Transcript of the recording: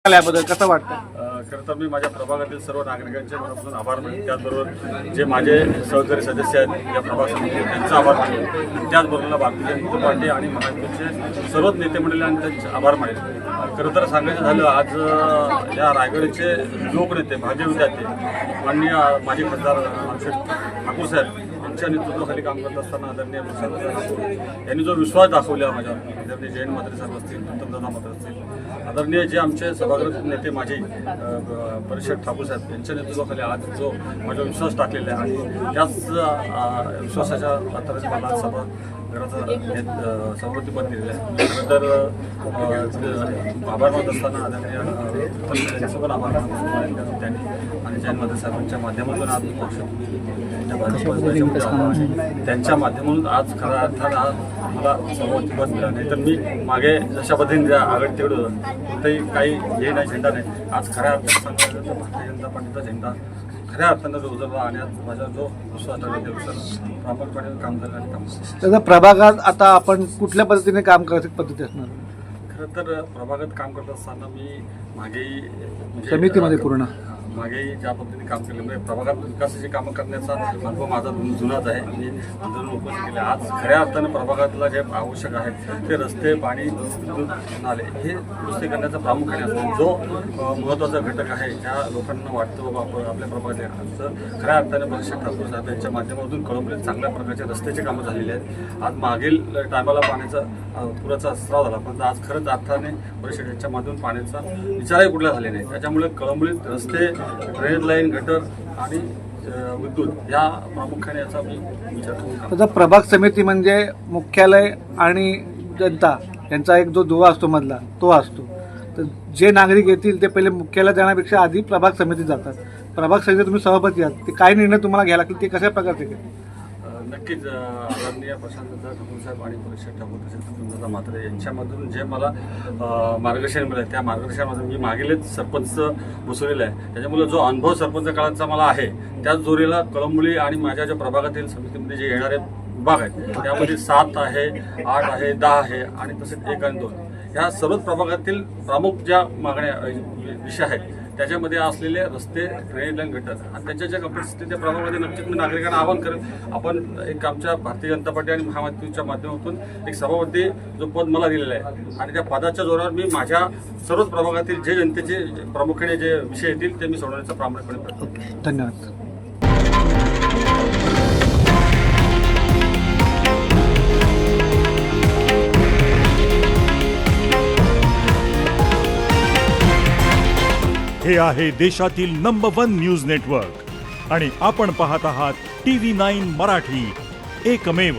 याबद्दल कसं वाटतं? खरं तर मी माझ्या प्रभागातील सर्व नागरिकांचे मनापासून आभार मानेन. त्याचबरोबर जे माझे सहकारी सदस्य आहेत या प्रभाग समितीचे त्यांचा आभार मानेन. त्याचबरोबर भारतीय जनता पार्टी आणि महायुतीचे सर्वच नेते मंडळी आणि त्यांचे आभार मानेन. खरं तर सांगायचं झालं, आज या रायगडचे लोकनेते भाजप विद्यार्थी माननीय माजी खासदार ठाकूर साहेब यांच्या नेतृत्वाखाली काम करत असताना आदरणीय प्रशांत ठाकूर यांनी जो विश्वास दाखवला माझ्यावर, आदरणीय जयंत म्हात्रे साहेब असतील, उत्तमदादा म्हात्रे असतील, आदरणीय जे आमचे सभागृह नेते माझे परिषद ठाकूर साहेब यांच्या नेतृत्वाखाली आज जो माझा विश्वास टाकलेला आहे आणि त्याच विश्वासाच्या आधारे मला आज सभागृहाचं सभापतीपद दिलेलं आहे. तर आभार मानत असताना आदरणीय त्यांचं पण आभार मानत त्यांनी आणि जयंत म्हात्रे साहेबांच्या माध्यमातून आज त्यांच्या माध्यमातून आज खऱ्या अर्थानं आज मला सभापतीपद मिळालं. नाही तर मी मागे जशा पद्धतीने आघाडी तेवढं होतं कोणतंही काही हे नाही, झेंडा नाही. आज खऱ्या अर्थानं सांगायचं तर भारतीय जनता पार्टीचा झेंडा खऱ्या अर्थानं जो उजळला आणि आज माझा जो विश्वास आहे त्यानुसार प्रामाणिकपणे काम झालं आणि काम त्याचा प्रभागात आता आपण कुठल्या पद्धतीने काम करायची पद्धती असणार? खरं तर प्रभागात काम करत असताना मी मागेही समितीमध्ये पूर्ण मागेही ज्या पद्धतीने काम केलं म्हणजे प्रभागात विकासाची कामं करण्याचा अनुभव माझा जुनाच आहे. मी आंदोलन उपस्थित केले. आज खऱ्या अर्थानं प्रभागातला जे आवश्यक आहे ते रस्ते, पाणी, विद्युत, नाले हे दुरुस्ती करण्याचा प्रामुख्याने असतो. जो महत्त्वाचा घटक आहे ज्या लोकांना वाटतं बाबा आपण आपल्या प्रभागात खऱ्या अर्थाने परिषद ठाकूर साहेब यांच्या माध्यमातून कळंबीत चांगल्या प्रकारचे रस्त्याची कामं झालेली आहेत. आज मागील टायमाला पाण्याचा पुराचा स्राव झाला, पण आज खरंच अर्थाने परिषदेच्या माध्यमातून पाण्याचा विचारही कुठला झाले नाही. त्याच्यामुळे कळंबीत रस्ते, ड्रेनेज लाईन, गटर आणि विद्युत या प्रामुख्याने याचा मी विचार करतो. त्याचा प्रभाग समिती म्हणजे मुख्यालय आणि जनता यांचा एक जो दुवा असतो मधला तो असतो. तर जे नागरिक येतील ते पहिले मुख्यालय जाण्यापेक्षा आधी प्रभाग समितीत जातात. प्रभाग समितीत तुम्ही सभापती आहात, ते काय निर्णय तुम्हाला घ्यायला लागतील ते कशा प्रकारचे घेतील? नक्कीच आदरणीय प्रशांतदा ठाकूर साहेब आणि परिषद ठाकूर तसेच उत्तमदादा म्हात्रे यांच्यामधून जे मला मार्गदर्शन मिळालं त्या मार्गदर्शनामधून मी मागेलेच सरपंच बसवलेला आहे. त्याच्यामुळे जो अनुभव सरपंच काळाचा मला आहे त्याच जोरीला कळंबोली आणि माझ्या ज्या प्रभागातील समितीमध्ये जे येणारे विभाग आहेत त्यामध्ये 7 आहे, 8 आहे, 10 आहे आणि तसेच 1 आणि 2 ह्या सर्वच प्रभागातील प्रमुख ज्या मागण्या विषय आहेत त्याच्यामध्ये असलेले रस्ते, ड्रेनेज लाईन, गटर आणि त्याच्या ज्या कंपल्सरी त्या प्रभागामध्ये नक्कीच मी नागरिकांना आवाहन करेन. आपण एक आमच्या भारतीय जनता पार्टी आणि महायुतीच्या माध्यमातून एक सभापती जो पद मला दिलेला आहे आणि त्या पदाच्या जोरावर मी माझ्या सर्वच प्रभागातील जे जनतेचे प्रामुख्याने जे विषय येतील ते मी सोडवण्याचा प्रामाणिकपणे प्रयत्न करेन. धन्यवाद. हे आहे देशातील नंबर 1 न्यूज नेटवर्क आणि आपण पाहत आहात TV9 मराठी, एकमेव.